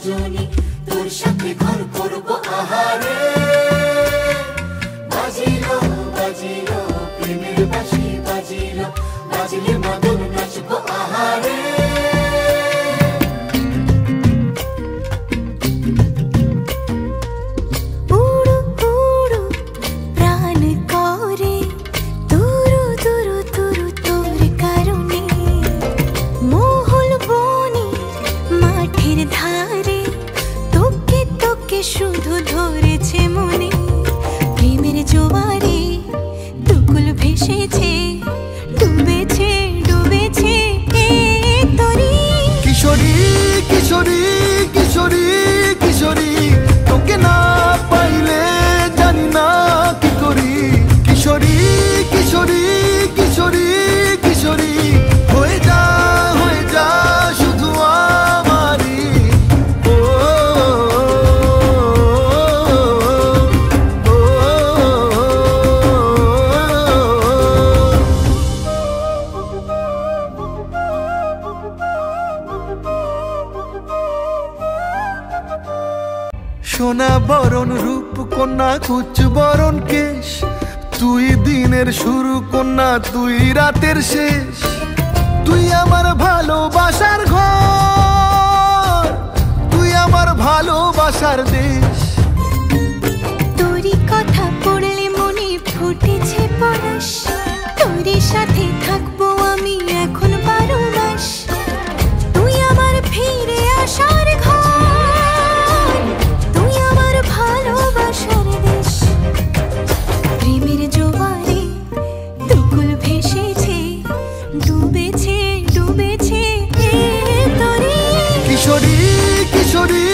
দুজনে তোর সাথে ঘর করবো আহারে। বাজিলো বাজিলো প্রেমের বাঁশি বাজিলো, বাজলে মদন নাচবো আহারে। শুধু ধরেছে মনে প্রেমের জোয়ারে, দুকুল ভেসেছে ডুবেছে ডুবেছে তরি। কিশোরী কিশোরী কিশোরী কিশোরী, তোকে না পাইলে জানি না কি করি। কিশোরী কিশোরী কিশোরী কিশোরী, হয়ে যা শুধু আমারই। সোনা বরণ রূপ কন্যা কুচ বরণ কেশ, তুই দিনের শুরু কন্যা তুই রাতের শেষ। তুই আমার ভালোবাসার ঘর, তুই আমার ভালোবাসার দেশ। তোরই কথা পড়লে মনে ফুটেছে পরশ, তোরই সাথে থাকবো আমি এখন 12 মাস। তুই আমার ফিরে আসার ঘর, তুই আমার ভালোবাসার দেশ। প্রেমের জোয়ারে দুকুল ভেসেছে ডুবেছে ডুবেছে তরি। কিশোরী কিশোরী